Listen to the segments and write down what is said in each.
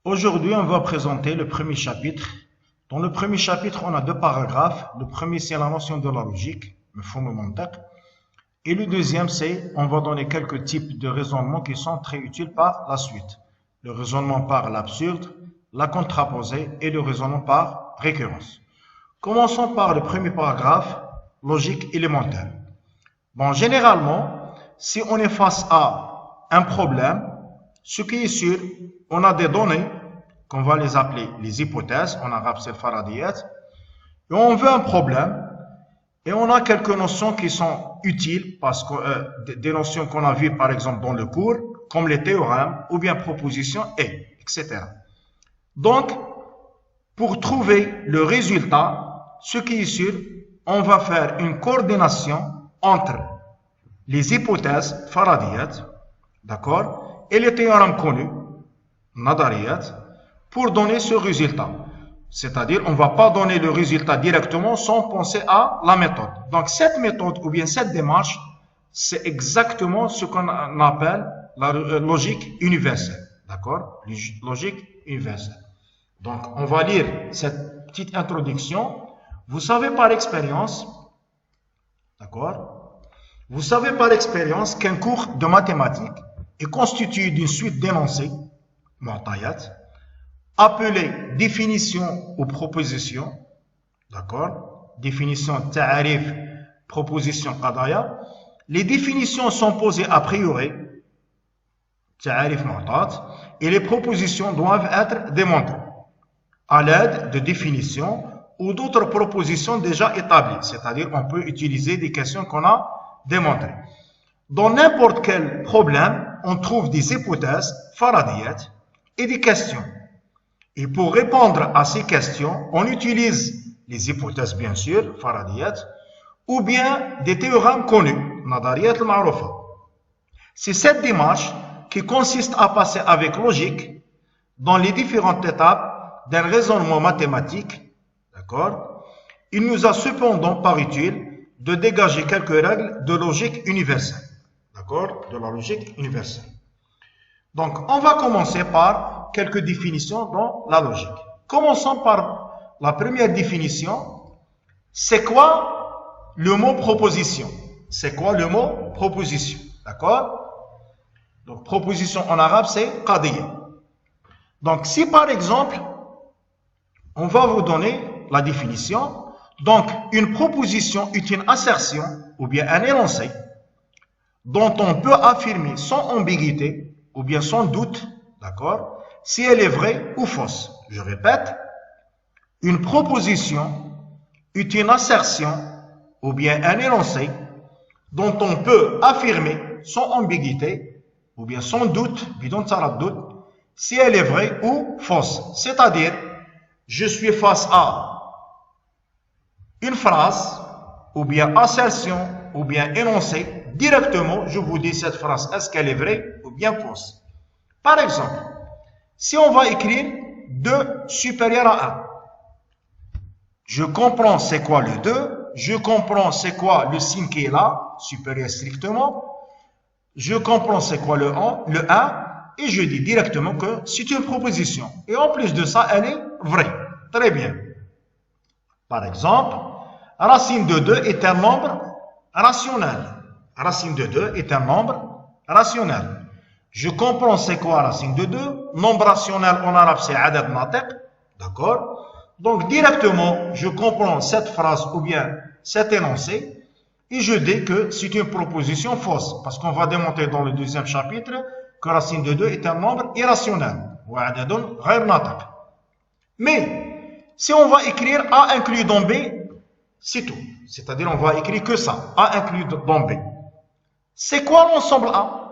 Aujourd'hui, on va présenter le premier chapitre. Dans le premier chapitre, on a deux paragraphes. Le premier, c'est la notion de la logique, mafhoum al-mantiq. Et le deuxième, c'est, on va donner quelques types de raisonnements qui sont très utiles par la suite. Le raisonnement par l'absurde, la contraposée et le raisonnement par récurrence. Commençons par le premier paragraphe, logique élémentaire. Bon, généralement, si on est face à un problème, ce qui est sûr, on a des données, qu'on va les appeler les hypothèses, en arabe c'est le faradiyat, et on veut un problème, et on a quelques notions qui sont utiles, parce que des notions qu'on a vues par exemple dans le cours, comme les théorèmes, ou bien propositions, etc. Donc, pour trouver le résultat, ce qui est sûr, on va faire une coordination entre les hypothèses faradiyat, d'accord, et les théorèmes connus, nadariyat, pour donner ce résultat. C'est-à-dire, on ne va pas donner le résultat directement sans penser à la méthode. Donc, cette méthode ou bien cette démarche, c'est exactement ce qu'on appelle la logique universelle. D'accord? Logique universelle. Donc, on va lire cette petite introduction. Vous savez par expérience, d'accord? Vous savez par expérience qu'un cours de mathématiques est constitué d'une suite d'énoncés, mu'tayat, appelée définition ou proposition, d'accord? Définition, ta'arif, proposition, qadaya. Les définitions sont posées a priori, ta'arif mu'tat, et les propositions doivent être démontrées à l'aide de définitions ou d'autres propositions déjà établies, c'est-à-dire on peut utiliser des questions qu'on a démontrées. Dans n'importe quel problème, on trouve des hypothèses faradiyat et des questions. Et pour répondre à ces questions, on utilise les hypothèses bien sûr, faradiyat, ou bien des théorèmes connus, nadariyat al-ma'rufa. C'est cette démarche qui consiste à passer avec logique dans les différentes étapes d'un raisonnement mathématique, d'accord? Il nous a cependant paru utile de dégager quelques règles de logique universelle, d'accord? De la logique universelle. Donc, on va commencer par quelques définitions dans la logique. Commençons par la première définition. C'est quoi le mot proposition? C'est quoi le mot proposition? D'accord? Donc, proposition en arabe, c'est qadiyya. Donc, si par exemple, on va vous donner la définition. Donc, une proposition est une assertion ou bien un énoncé dont on peut affirmer sans ambiguïté ou bien sans doute, d'accord, si elle est vraie ou fausse. Je répète, une proposition est une assertion ou bien un énoncé dont on peut affirmer sans ambiguïté ou bien sans doute, bidon taraddud, si elle est vraie ou fausse. C'est-à-dire, je suis face à une phrase, ou bien assertion, ou bien énoncé, directement, je vous dis cette phrase, est-ce qu'elle est vraie ou bien fausse? Par exemple, si on va écrire 2 supérieur à 1, je comprends c'est quoi le 2, je comprends c'est quoi le signe qui est là, supérieur strictement, je comprends c'est quoi le 1, et je dis directement que c'est une proposition. Et en plus de ça, elle est vraie. Très bien. Par exemple, racine de 2 est un nombre rationnel. Racine de 2 est un nombre rationnel. Je comprends c'est quoi racine de 2. Nombre rationnel en arabe c'est adad natiq. D'accord? Donc directement, je comprends cette phrase ou bien cet énoncé et je dis que c'est une proposition fausse. Parce qu'on va démontrer dans le deuxième chapitre que racine de 2 est un nombre irrationnel. Ou adadun ghayr natiq. Mais si on va écrire A inclus dans B, c'est tout. C'est-à-dire, on va écrire que ça. A inclus dans B. C'est quoi l'ensemble A?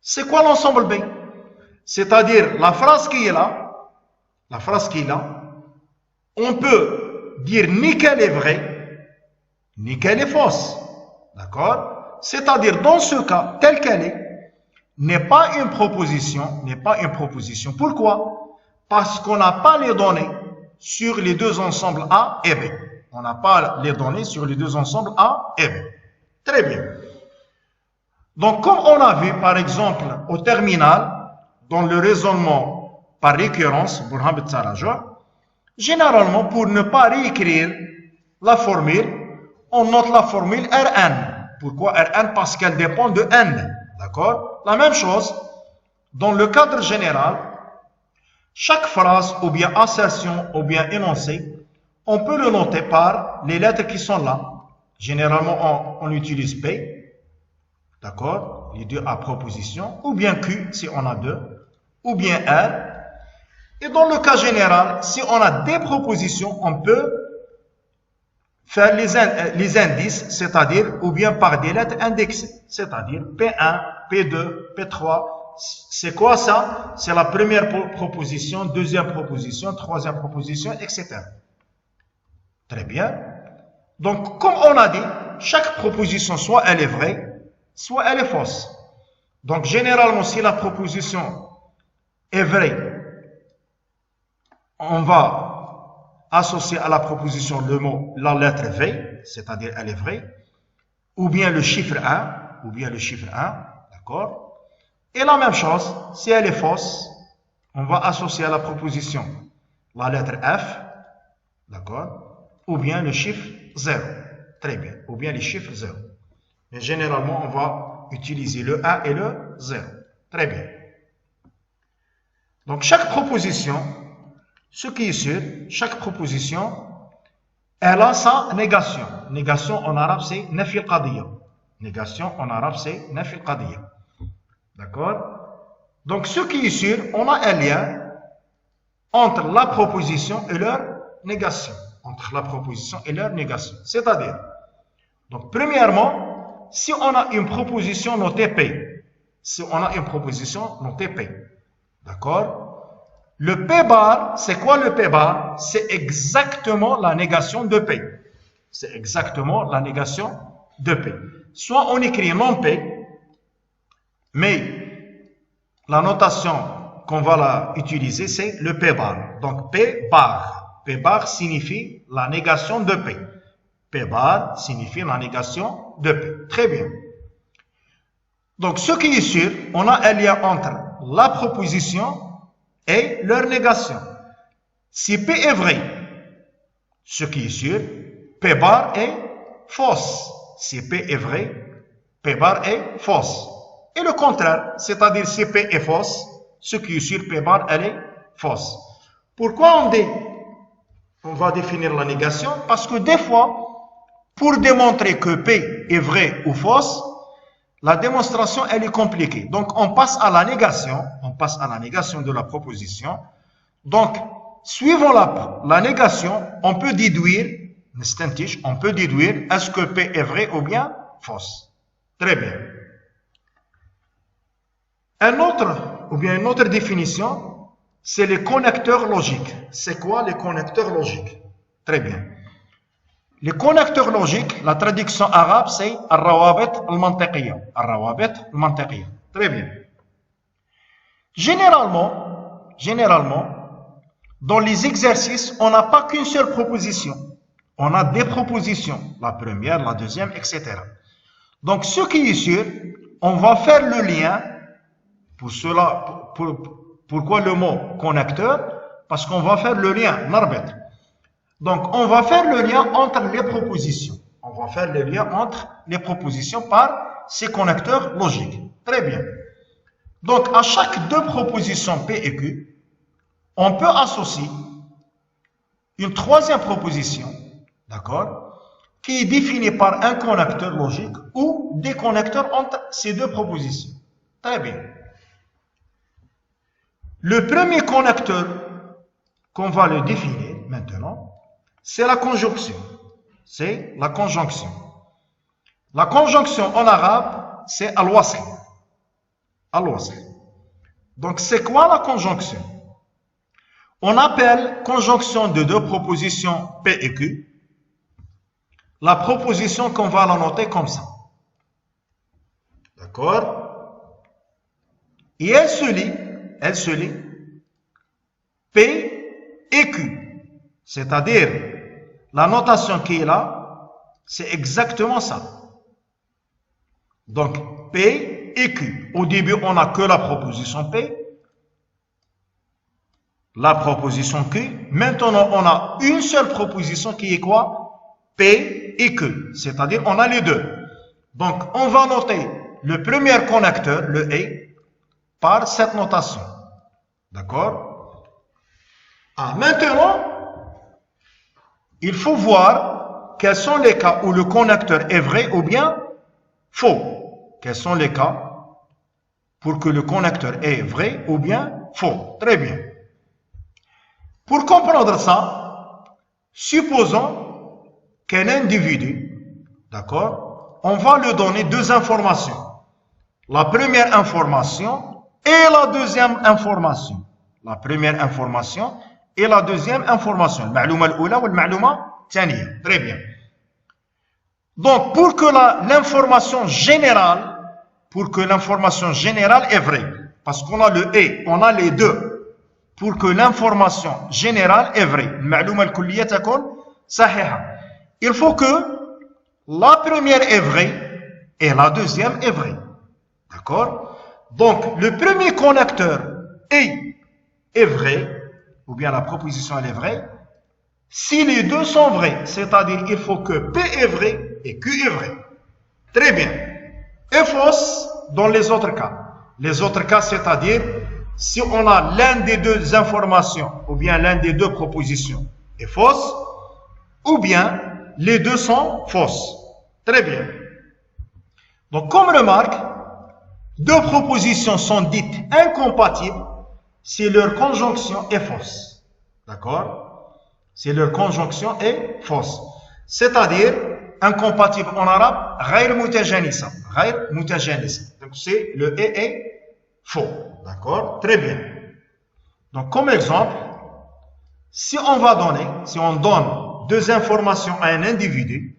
C'est quoi l'ensemble B? C'est-à-dire, la phrase qui est là, on peut dire ni qu'elle est vraie, ni qu'elle est fausse. D'accord? C'est-à-dire, dans ce cas, telle qu'elle est, n'est pas une proposition. Pourquoi? Parce qu'on n'a pas les données sur les deux ensembles A et B. On n'a pas les données sur les deux ensembles A et B. Très bien. Donc, comme on a vu, par exemple, au terminal, dans le raisonnement par récurrence, généralement, pour ne pas réécrire la formule, on note la formule Rn. Pourquoi Rn? Parce qu'elle dépend de n. D'accord? La même chose, dans le cadre général, chaque phrase ou bien assertion ou bien énoncé, on peut le noter par les lettres qui sont là. Généralement, on utilise P, d'accord, les deux à proposition, ou bien Q si on a deux, ou bien R. Et dans le cas général, si on a des propositions, on peut faire les indices, c'est-à-dire, ou bien par des lettres indexées, c'est-à-dire P1, P2, P3. C'est quoi ça? C'est la première proposition, deuxième proposition, troisième proposition, etc. Très bien. Donc, comme on a dit, chaque proposition, soit elle est vraie, soit elle est fausse. Donc, généralement, si la proposition est vraie, on va associer à la proposition le mot, la lettre V, c'est-à-dire elle est vraie, ou bien le chiffre 1, d'accord? Et la même chose, si elle est fausse, on va associer à la proposition la lettre F, d'accord? Ou bien le chiffre 0. Très bien. Ou bien les chiffres 0. Mais généralement, on va utiliser le 1 et le 0. Très bien. Donc, chaque proposition, ce qui est sûr, chaque proposition, elle a sa négation. Négation en arabe, c'est nafi al-qadiyya. Négation en arabe, c'est nafi al-qadiyya. D'accord? Donc, ce qui est sûr, on a un lien entre la proposition et leur négation. Entre la proposition et leur négation. C'est-à-dire, donc, premièrement, si on a une proposition notée P, d'accord? Le P bar, c'est quoi le P bar? C'est exactement la négation de P. C'est exactement la négation de P. Soit on écrit non P, mais la notation qu'on va utiliser, c'est le P bar. Donc, P bar. P bar signifie la négation de P. P bar signifie la négation de P. Très bien. Donc, ce qui est sûr, on a un lien entre la proposition et leur négation. Si P est vrai, ce qui est sûr, P bar est fausse. Si P est vrai, P bar est fausse. Et le contraire, c'est-à-dire si P est fausse, ce qui est sûr, P bar, elle est fausse. Pourquoi on va définir la négation? Parce que des fois, pour démontrer que P est vrai ou fausse, la démonstration, elle est compliquée. Donc, on passe à la négation de la proposition. Donc, suivant la négation, on peut déduire, est-ce que P est vrai ou bien fausse. Très bien. Une autre définition, c'est les connecteurs logiques. C'est quoi les connecteurs logiques? Très bien. Les connecteurs logiques, la traduction arabe, c'est al-rawabit al-mantiqiyya. Al-rawabit al-mantiqiyya. Très bien. Généralement, dans les exercices, on n'a pas qu'une seule proposition. On a des propositions. La première, la deuxième, etc. Donc, ce qui est sûr, on va faire le lien. Pourquoi le mot connecteur? Parce qu'on va faire le lien, narbit. Donc, on va faire le lien entre les propositions. Par ces connecteurs logiques. Très bien. Donc, à chaque deux propositions P et Q, on peut associer une troisième proposition, d'accord, qui est définie par un connecteur logique ou des connecteurs entre ces deux propositions. Très bien. Le premier connecteur qu'on va le définir maintenant, c'est la conjonction. La conjonction en arabe, c'est al-wasl. Donc, c'est quoi la conjonction? On appelle conjonction de deux propositions P et Q la proposition qu'on va la noter comme ça. D'accord? Et elle se lit P et Q. C'est-à-dire, la notation qui est là, c'est exactement ça. Donc, P et Q. Au début, on n'a que la proposition P. la proposition Q. Maintenant, on a une seule proposition qui est quoi? P et Q. C'est-à-dire, on a les deux. Donc, on va noter le premier connecteur, le A, par cette notation. D'accord? Maintenant, il faut voir quels sont les cas où le connecteur est vrai ou bien faux. Quels sont les cas pour que le connecteur est vrai ou bien faux? Très bien. Pour comprendre ça, supposons qu'un individu, d'accord, on va lui donner deux informations. La première information et la deuxième information. La première information et la deuxième information. المعلومة الأولى والمعلومة الثانية. Très bien. Donc, pour que l'information générale, est vraie, parce qu'on a le et, on a les deux, pour que l'information générale est vraie, المعلومة الكلية تكون صحيحة. Il faut que la première est vraie et la deuxième est vraie. D'accord? Donc, le premier connecteur est vrai, ou bien la proposition elle est vraie, si les deux sont vrais, c'est-à-dire il faut que P est vrai et Q est vrai. Très bien. Et fausse dans les autres cas. Les autres cas, c'est-à-dire si on a l'un des deux informations, ou bien l'un des deux propositions est fausse, ou bien les deux sont fausses. Très bien. Donc, comme remarque, deux propositions sont dites incompatibles si leur conjonction est fausse. D'accord? Si leur conjonction est fausse. C'est-à-dire, incompatible en arabe, غير متجانسة. غير متجانسة. Donc, c'est le et est faux. D'accord? Très bien. Donc, comme exemple, si on donne deux informations à un individu,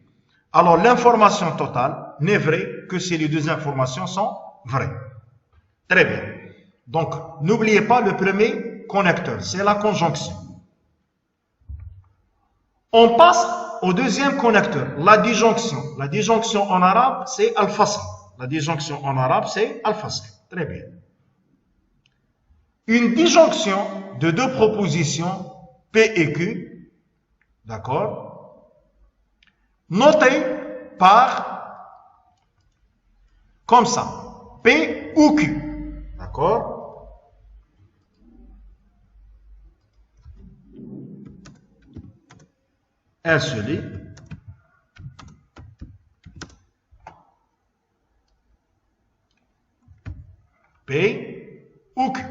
alors l'information totale n'est vraie que si les deux informations sont vraies. Très bien. Donc, n'oubliez pas le premier connecteur, c'est la conjonction. On passe au deuxième connecteur, la disjonction. La disjonction en arabe, c'est al-fasl. La disjonction en arabe, c'est al-fasl. Très bien. Une disjonction de deux propositions, P et Q, d'accord, notée par, comme ça, P ou Q, d'accord. Elle se lit P ou Q,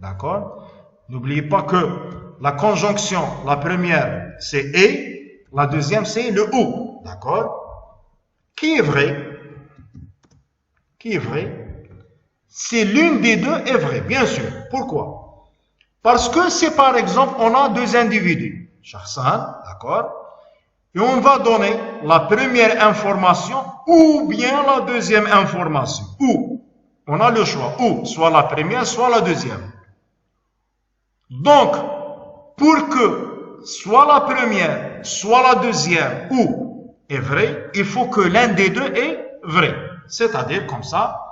d'accord. N'oubliez pas que la conjonction, la première c'est et, la deuxième c'est le ou, d'accord. Qui est vrai? Qui est vrai? Si l'une des deux est vraie, bien sûr. Pourquoi? Parce que si par exemple on a deux individus, Shahsan, d'accord, et on va donner la première information ou bien la deuxième information. Ou, on a le choix, ou soit la première, soit la deuxième. Donc, pour que soit la première, soit la deuxième ou est vrai, il faut que l'un des deux est vrai. C'est-à-dire comme ça,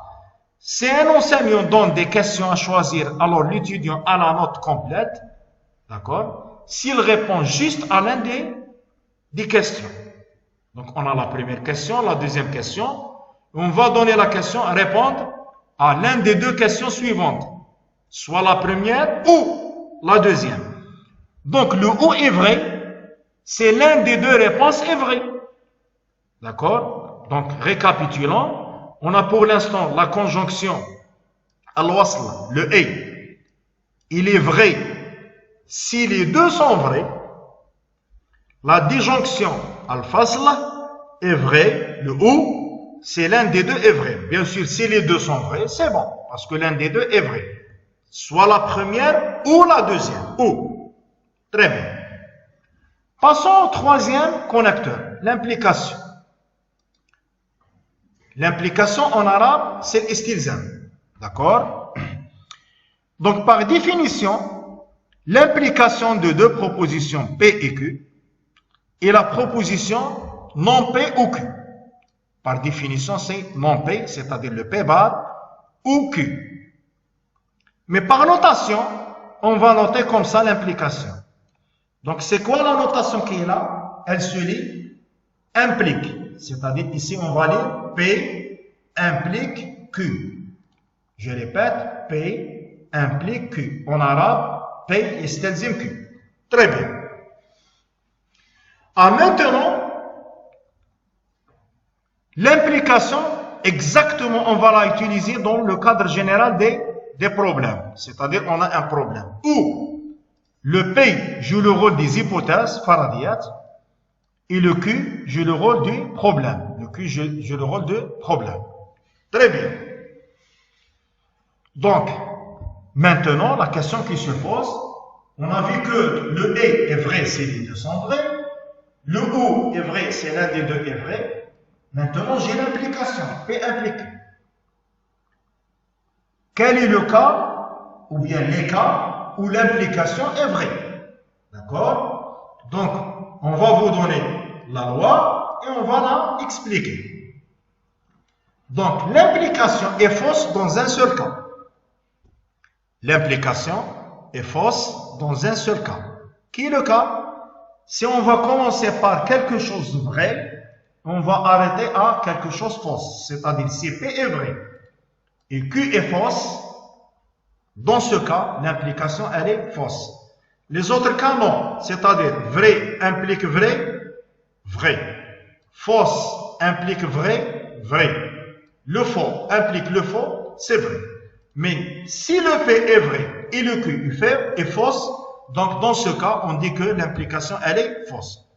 si un enseignant donne des questions à choisir, alors l'étudiant a la note complète, d'accord? S'il répond juste à l'un des questions. Donc, on a la première question, la deuxième question. On va donner la question à répondre à l'un des deux questions suivantes. Soit la première ou la deuxième. Donc, le ou est vrai, c'est l'un des deux réponses est vrai. D'accord? Donc, récapitulons. On a pour l'instant la conjonction al-wasl, le et. Il est vrai si les deux sont vrais. La disjonction al-fasl est vrai, le ou, c'est l'un des deux est vrai. Bien sûr, si les deux sont vrais, c'est bon, parce que l'un des deux est vrai. Soit la première ou la deuxième, ou. Très bien. Passons au troisième connecteur, l'implication. L'implication en arabe, c'est l'istilzam. D'accord? Donc, par définition, l'implication de deux propositions P et Q et la proposition non P ou Q. Par définition, c'est non P, c'est-à-dire le P bar ou Q. Mais par notation, on va noter comme ça l'implication. Donc, c'est quoi la notation qui est là? Elle se lit implique. C'est-à-dire, ici, on va lire P implique Q. Je répète, P implique Q. En arabe, P يستلزم Q. Très bien. Maintenant, l'implication, exactement, on va la utiliser dans le cadre général des problèmes. C'est-à-dire, on a un problème où le P joue le rôle des hypothèses faradéiennes et le Q joue le rôle du problème. Le Q joue le rôle du problème. Très bien. Donc, maintenant, la question qui se pose, on a vu que le E est vrai si les deux sont vrais, le O est vrai si l'un des deux est vrai. Maintenant, j'ai l'implication, P implique. Quel est le cas, ou bien les cas, où l'implication est vraie? D'accord? Donc, on va vous donner la loi et on va la expliquer. Donc, l'implication est fausse dans un seul cas. L'implication est fausse dans un seul cas. Qui est le cas? Si on va commencer par quelque chose de vrai, on va arrêter à quelque chose de fausse. C'est-à-dire, si P est vrai et Q est fausse, dans ce cas, l'implication, elle est fausse. Les autres cas, non. C'est-à-dire, vrai implique vrai, vrai. Fausse implique vrai, vrai. Le faux implique le faux, c'est vrai. Mais si le P est vrai et le Q est fausse, donc dans ce cas, on dit que l'implication, elle est fausse.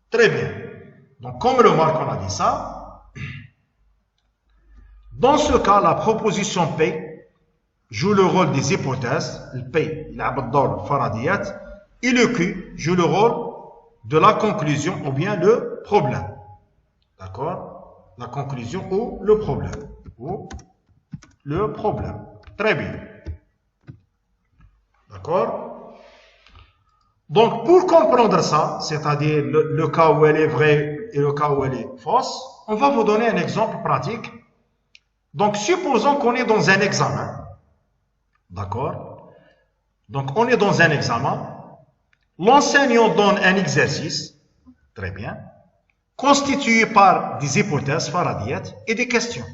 Très bien. Donc, comme remarque, on a dit ça. Dans ce cas, la proposition P joue le rôle des hypothèses. Le P, il a le faradiyat, et le Q joue le rôle de la conclusion ou bien le problème. D'accord? La conclusion ou le problème. Ou le problème. Très bien. D'accord? Donc, pour comprendre ça, c'est-à-dire le cas où elle est vraie et le cas où elle est fausse, on va vous donner un exemple pratique. Donc, supposons qu'on est dans un examen. D'accord? Donc, on est dans un examen. L'enseignant donne un exercice. Très bien. Constitué par des hypothèses faradiyat et des questions.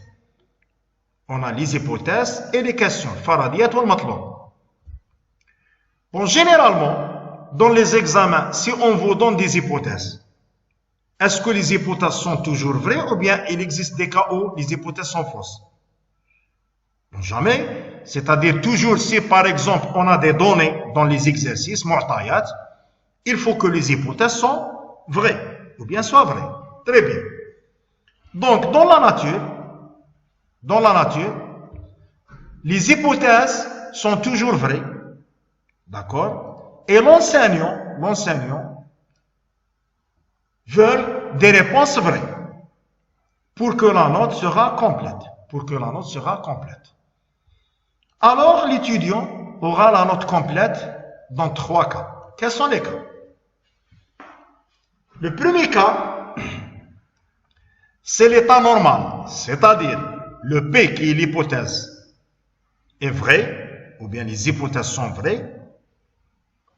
On a les hypothèses et les questions. Faradiyat ou al-matloub. Bon, généralement, dans les examens, si on vous donne des hypothèses, est-ce que les hypothèses sont toujours vraies ou bien il existe des cas où les hypothèses sont fausses? Bon, jamais. C'est-à-dire toujours si par exemple on a des données dans les exercices, mu'tayat, il faut que les hypothèses soient vraies ou bien soient vraies. Très bien. Donc dans la nature, les hypothèses sont toujours vraies. D'accord? Et l'enseignant veut des réponses vraies pour que la note sera complète. Alors, l'étudiant aura la note complète dans 3 cas. Quels sont les cas? Le premier cas, c'est l'état normal, c'est-à-dire le P qui est l'hypothèse est vrai, ou bien les hypothèses sont vraies,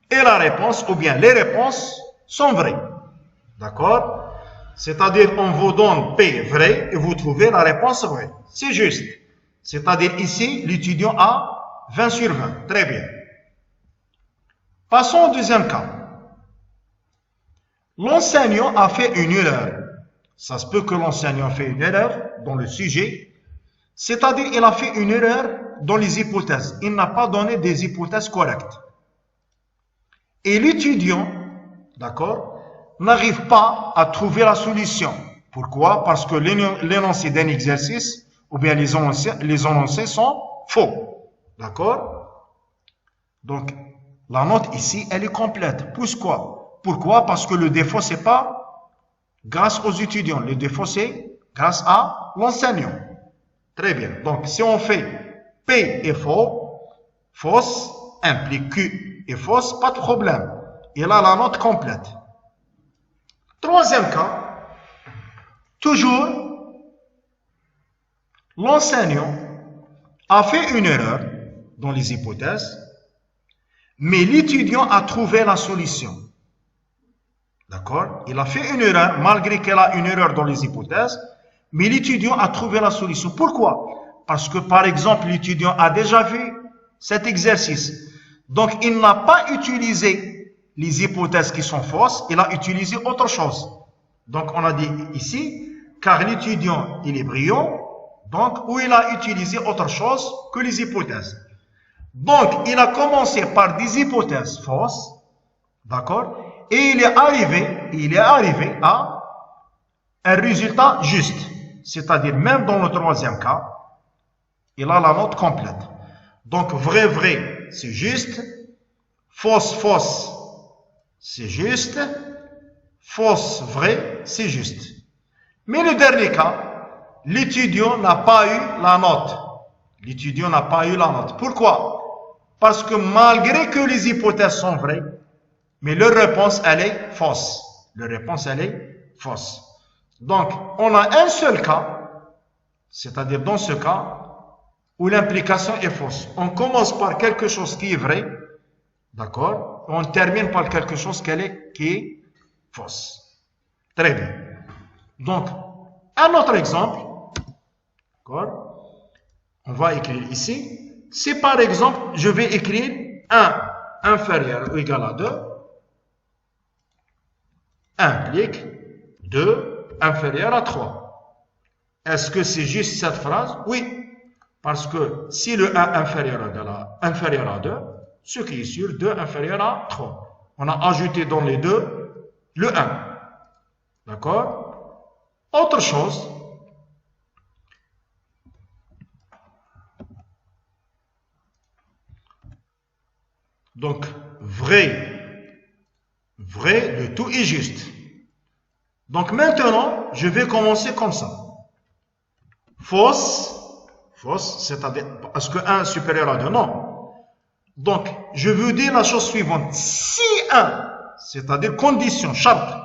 et la réponse, ou bien les réponses sont vraies. D'accord? C'est-à-dire, on vous donne P vrai et vous trouvez la réponse vraie. C'est juste. C'est-à-dire, ici, l'étudiant a 20 sur 20. Très bien. Passons au deuxième cas. L'enseignant a fait une erreur. Ça se peut que l'enseignant a fait une erreur dans le sujet. C'est-à-dire, il a fait une erreur dans les hypothèses. Il n'a pas donné des hypothèses correctes. Et l'étudiant, d'accord, n'arrive pas à trouver la solution. Pourquoi? Parce que l'énoncé d'un exercice ou bien les énoncés sont faux. D'accord? Donc, la note ici, elle est complète. Pourquoi? Parce que le défaut, c'est pas grâce aux étudiants. Le défaut, c'est grâce à l'enseignant. Très bien. Donc, si on fait P est faux, fausse implique Q est fausse, pas de problème. Il a la note complète. Troisième cas, toujours, l'enseignant a fait une erreur dans les hypothèses mais l'étudiant a trouvé la solution. D'accord? Il a fait une erreur, malgré qu'elle a une erreur dans les hypothèses, mais l'étudiant a trouvé la solution. Pourquoi? Parce que, par exemple, l'étudiant a déjà vu cet exercice. Donc, il n'a pas utilisé les hypothèses qui sont fausses, il a utilisé autre chose. Donc, on a dit ici, car l'étudiant, il est brillant, donc, où il a utilisé autre chose que les hypothèses. Donc, il a commencé par des hypothèses fausses, d'accord? Et il est arrivé à un résultat juste. C'est-à-dire, même dans le troisième cas, il a la note complète. Donc, vrai, vrai, c'est juste. Fausse, fausse, c'est juste. Fausse, vrai, c'est juste. Mais le dernier cas, l'étudiant n'a pas eu la note. L'étudiant n'a pas eu la note. Pourquoi? Parce que malgré que les hypothèses sont vraies, mais leur réponse, elle est fausse. Leur réponse, elle est fausse. Donc, on a un seul cas, c'est-à-dire dans ce cas, où l'implication est fausse. On commence par quelque chose qui est vrai, d'accord? On termine par quelque chose qui est fausse. Très bien. Donc, un autre exemple, d'accord? On va écrire ici. Si par exemple, je vais écrire 1 inférieur ou égal à 2, implique 2 inférieur à 3. Est-ce que c'est juste cette phrase? Oui. Parce que si le 1 inférieur à 2, ce qui est sûr, 2 inférieur à 3. On a ajouté dans les deux le 1. D'accord? Autre chose. Donc, vrai, le tout est juste. Donc maintenant, je vais commencer comme ça. Fausse, c'est-à-dire, est-ce que 1 est supérieur à 2? Non. Donc, je veux dire la chose suivante. Si 1, c'est-à-dire condition, charte,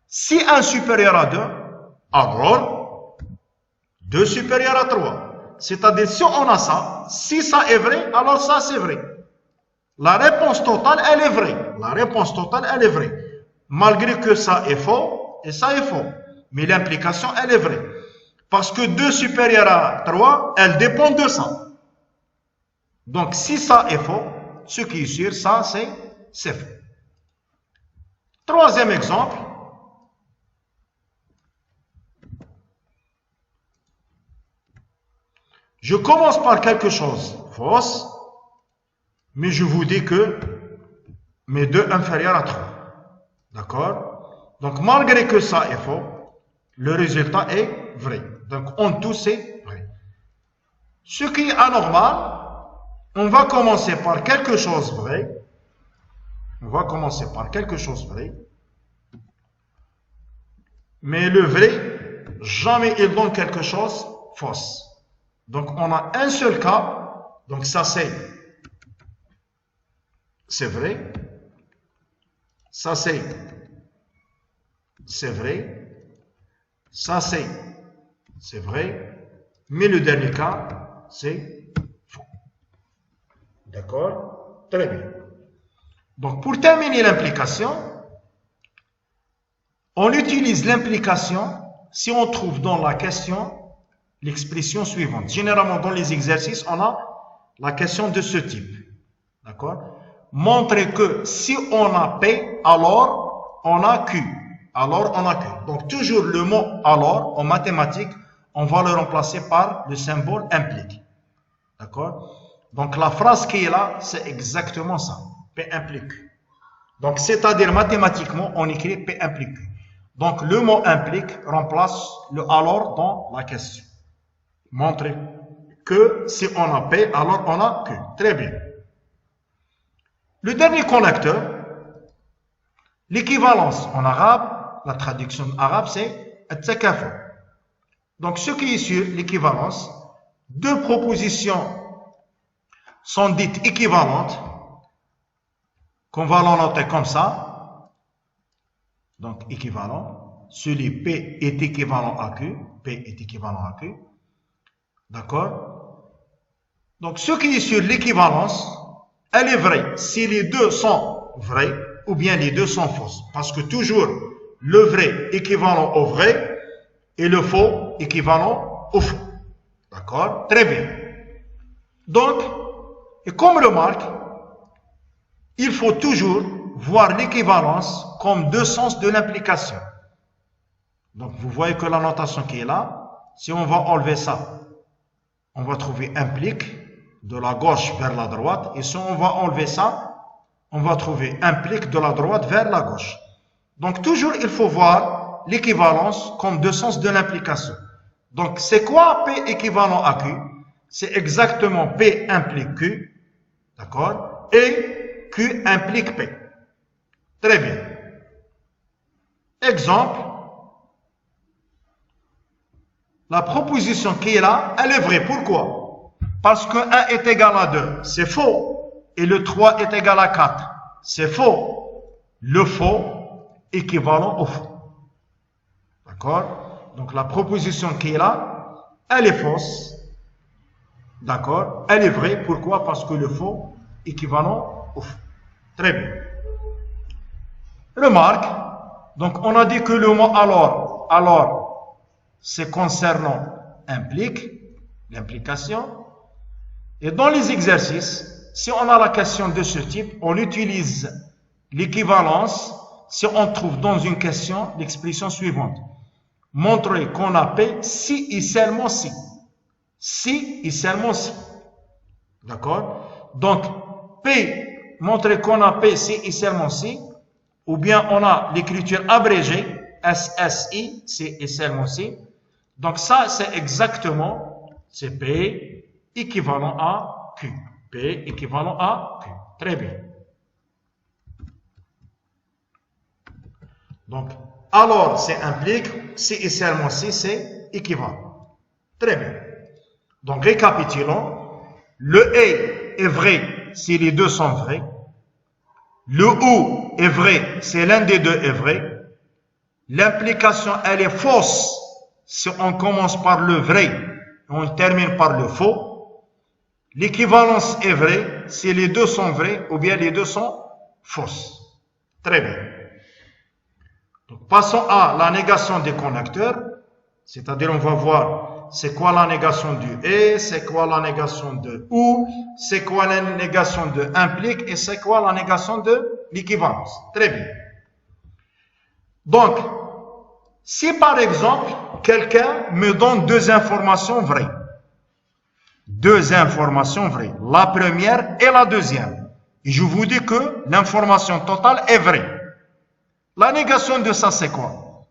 si 1 supérieur à 2, alors 2 supérieur à 3. C'est-à-dire, si on a ça, si ça est vrai, alors ça c'est vrai. La réponse totale, elle est vraie. La réponse totale, elle est vraie. Malgré que ça est faux, et ça est faux. Mais l'implication, elle est vraie. Parce que 2 supérieur à 3, elle dépend de ça. Donc, si ça est faux, ce qui est sûr, ça, c'est faux. Troisième exemple. Je commence par quelque chose fausse, mais je vous dis que mes 2 inférieur à 3. D'accord? Donc, malgré que ça est faux, le résultat est vrai. Donc, en tout, c'est vrai. Ce qui est anormal, on va commencer par quelque chose vrai. On va commencer par quelque chose vrai. Mais le vrai, jamais il donne quelque chose fausse. Donc, on a un seul cas. Donc, ça, c'est vrai. Ça, c'est vrai. Ça, c'est vrai. Mais le dernier cas, c'est faux. D'accord? Très bien. Donc, pour terminer l'implication, on utilise l'implication si on trouve dans la question l'expression suivante. Généralement, dans les exercices, on a la question de ce type. D'accord? Montrer que si on a P, alors on a Q. Alors on a Q. Donc, toujours le mot alors, en mathématiques, on va le remplacer par le symbole implique. D'accord? Donc, la phrase qui est là, c'est exactement ça. P implique Q. Donc, c'est-à-dire mathématiquement, on écrit P implique Q. Donc, le mot implique remplace le alors dans la question. Montrer que si on a P, alors on a Q. Très bien. Le dernier connecteur, l'équivalence en arabe, la traduction arabe, c'est at-takafu. Donc, ce qui est sur l'équivalence, deux propositions sont dites équivalentes, qu'on va l'en noter comme ça. Donc, équivalent. Celui P est équivalent à Q. P est équivalent à Q. D'accord? Donc, ce qui est sur l'équivalence, elle est vraie si les deux sont vrais ou bien les deux sont fausses. Parce que toujours le vrai équivalent au vrai et le faux équivalent au faux. D'accord? Très bien. Donc, et comme remarque, il faut toujours voir l'équivalence comme deux sens de l'implication. Donc, vous voyez que la notation qui est là, si on va enlever ça, on va trouver implique de la gauche vers la droite. Et si on va enlever ça, on va trouver implique de la droite vers la gauche. Donc, toujours, il faut voir l'équivalence comme deux sens de l'implication. Donc, c'est quoi P équivalent à Q? C'est exactement P implique Q, d'accord? Et Q implique P. Très bien. Exemple, la proposition qui est là, elle est vraie. Pourquoi? Parce que 1 est égal à 2, c'est faux. Et le 3 est égal à 4, c'est faux. Le faux équivalent au faux. D'accord? Donc la proposition qui est là, elle est fausse. D'accord? Elle est vraie. Pourquoi? Parce que le faux équivalent au faux. Très bien. Remarque. Donc on a dit que le mot alors, c'est concernant implique, l'implication. Et dans les exercices, si on a la question de ce type, on utilise l'équivalence si on trouve dans une question l'expression suivante. Montrer qu'on a P si et seulement si. Si et seulement si. D'accord? Donc, P, montrer qu'on a P si et seulement si. Ou bien on a l'écriture abrégée, SSI, si et seulement si. Donc ça, c'est exactement, c'est P équivalent à Q. P équivalent à Q. Très bien. Donc, alors, c'est implique, si et seulement si, c'est équivalent. Très bien. Donc, récapitulons. Le et est vrai si les deux sont vrais. Le ou est vrai si l'un des deux est vrai. L'implication, elle est fausse si on commence par le vrai et on termine par le faux. L'équivalence est vraie si les deux sont vrais ou bien les deux sont fausses. Très bien. Donc, passons à la négation des connecteurs. C'est-à-dire, on va voir c'est quoi la négation du et, c'est quoi la négation de ou, c'est quoi la négation de implique et c'est quoi la négation de l'équivalence. Très bien. Donc, si par exemple, quelqu'un me donne deux informations vraies, la première et la deuxième, et je vous dis que l'information totale est vraie. La négation de ça, c'est quoi?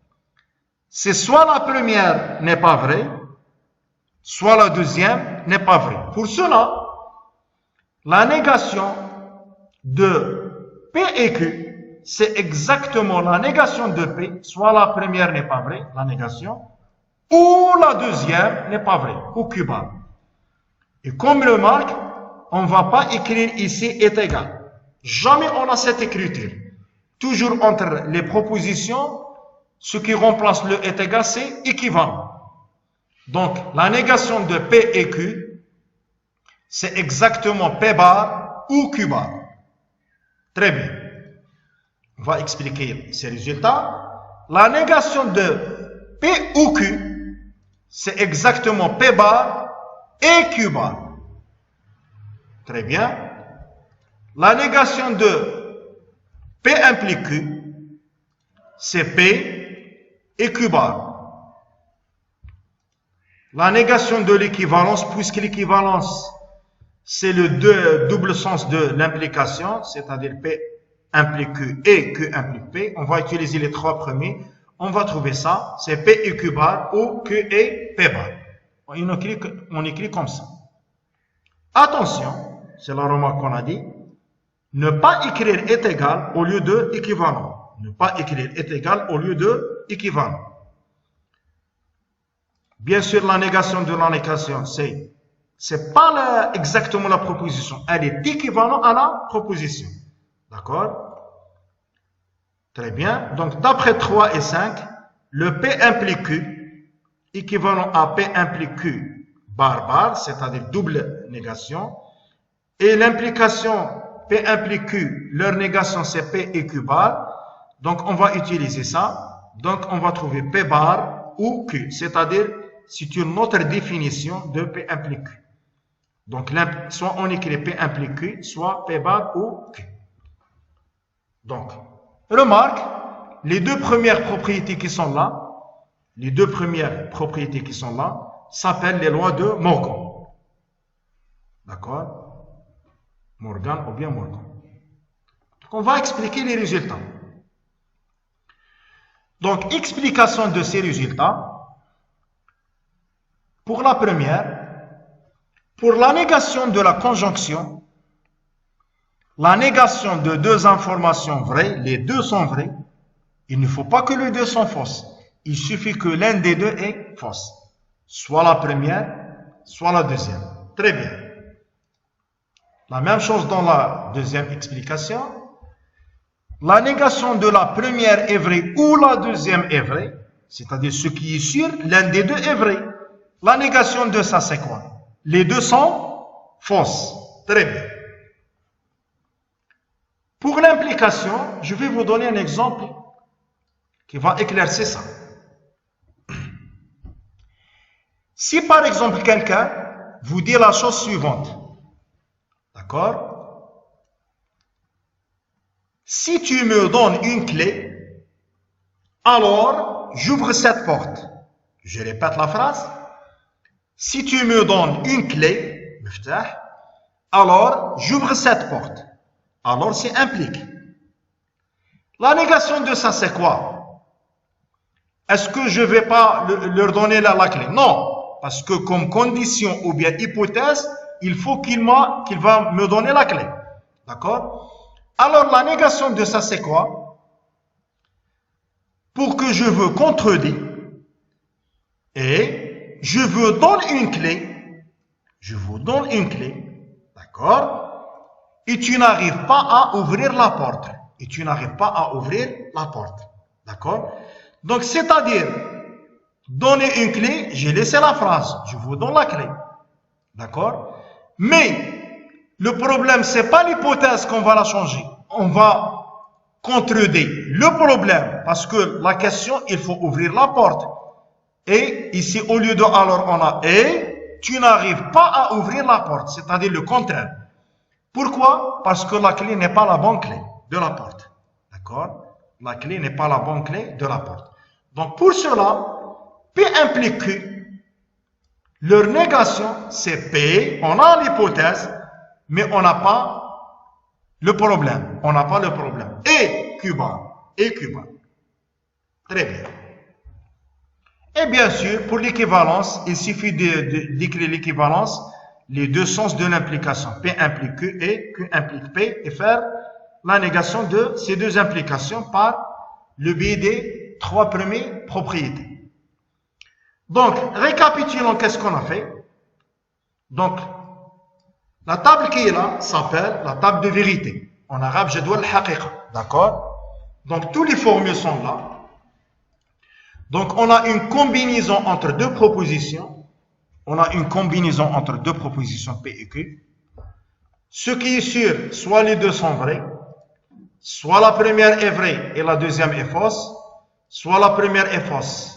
C'est soit la première n'est pas vraie, soit la deuxième n'est pas vraie. Pour cela, la négation de P et Q, c'est exactement la négation de P, soit la première n'est pas vraie, la négation, ou la deuxième n'est pas vraie, ou Q bar. Et comme le marque, on ne va pas écrire ici est égal. Jamais on a cette écriture. Toujours entre les propositions, ce qui remplace le est égal, c'est équivalent. Donc, la négation de P et Q, c'est exactement P bar ou Q bar. Très bien. On va expliquer ces résultats. La négation de P ou Q, c'est exactement P bar et Q bar. Très bien. La négation de P implique Q, c'est P et Q bar. La négation de l'équivalence, puisque l'équivalence, c'est le double sens de l'implication, c'est-à-dire P implique Q et Q implique P. On va utiliser les trois premiers. On va trouver ça. C'est P et Q bar ou Q et P bar. On écrit comme ça. Attention, c'est la remarque qu'on a dit. Ne pas écrire est égal au lieu de équivalent. Ne pas écrire est égal au lieu de équivalent. Bien sûr, la négation de la négation, c'est pas exactement la proposition. Elle est équivalente à la proposition. D'accord? Très bien. Donc, d'après 3 et 5, le P implique Q, équivalent à P implique Q bar bar, c'est-à-dire double négation. Et l'implication P implique Q, leur négation c'est P et Q bar. Donc on va utiliser ça. Donc on va trouver P bar ou Q, c'est-à-dire c'est une autre définition de P implique Q. Donc soit on écrit P implique Q, soit P bar ou Q. Donc, remarque, les deux premières propriétés qui sont là, s'appellent les lois de Morgan. D'accord? Morgan ou bien Morgan. Donc, on va expliquer les résultats. Donc, explication de ces résultats. Pour la première, pour la négation de la conjonction, la négation de deux informations vraies, les deux sont vraies, il ne faut pas que les deux sont fausses. Il suffit que l'un des deux est fausse. Soit la première, soit la deuxième. Très bien. La même chose dans la deuxième explication. La négation de la première est vraie ou la deuxième est vraie, c'est-à-dire ce qui est sûr, l'un des deux est vrai. La négation de ça, c'est quoi? Les deux sont fausses. Très bien. Pour l'implication, je vais vous donner un exemple qui va éclaircir ça. Si par exemple quelqu'un vous dit la chose suivante, d'accord? Si tu me donnes une clé, alors j'ouvre cette porte. Je répète la phrase. Si tu me donnes une clé, alors j'ouvre cette porte. Alors c'est implique. La négation de ça, c'est quoi? Est-ce que je ne vais pas leur donner la clé? Non. Parce que comme condition ou bien hypothèse, il faut qu'il va me donner la clé. D'accord? Alors la négation de ça, c'est quoi? Pour que je veux contredire et je vous donne une clé. Je vous donne une clé. D'accord? Et tu n'arrives pas à ouvrir la porte. D'accord? Donc, c'est-à-dire, donner une clé, j'ai laissé la phrase. Je vous donne la clé. D'accord? Mais, le problème, c'est pas l'hypothèse qu'on va la changer. On va contredire le problème. Parce que la question, il faut ouvrir la porte. Et ici, au lieu de alors, on a et, tu n'arrives pas à ouvrir la porte. C'est-à-dire le contraire. Pourquoi? Parce que la clé n'est pas la bonne clé de la porte. D'accord? La clé n'est pas la bonne clé de la porte. Donc, pour cela, P implique Q. Leur négation, c'est P. On a l'hypothèse, mais on n'a pas le problème. Et Q bar. Très bien. Et bien sûr, pour l'équivalence, il suffit d'écrire l'équivalence, les deux sens de l'implication. P implique Q et Q implique P et faire la négation de ces deux implications par le biais des trois premières propriétés. Donc, récapitulons qu'est-ce qu'on a fait. Donc, la table qui est là s'appelle la table de vérité. En arabe, jadwal al-haqiqa. D'accord? Donc, tous les formules sont là. Donc, on a une combinaison entre deux propositions. P et Q. Ce qui est sûr, soit les deux sont vrais, soit la première est vraie et la deuxième est fausse, soit la première est fausse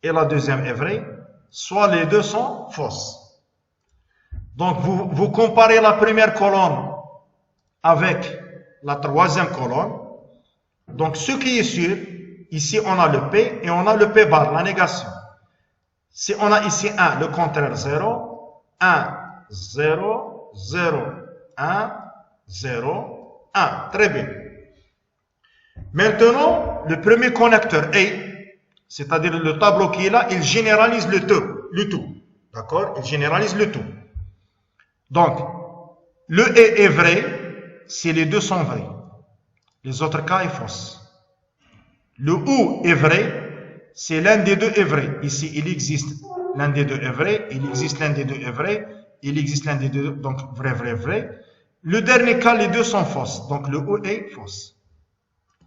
et la deuxième est vraie, soit les deux sont fausses. Donc, vous comparez la première colonne avec la troisième colonne. Donc, ce qui est sûr, ici on a le P et on a le P bar, la négation. Si on a ici 1, le contraire 0, 1, 0, 0, 1, 0, 1. Très bien. Maintenant, le premier connecteur A, c'est-à-dire le tableau qui est là, il généralise le tout. D'accord? Il généralise le tout. Donc, le A est vrai si les deux sont vrais. Les autres cas est fausse. Le OU est vrai si l'un des deux est vrai. Ici, il existe l'un des deux est vrai, il existe l'un des deux est vrai, il existe l'un des deux, donc vrai. Le dernier cas, les deux sont fausses. Donc, le OU est fausse.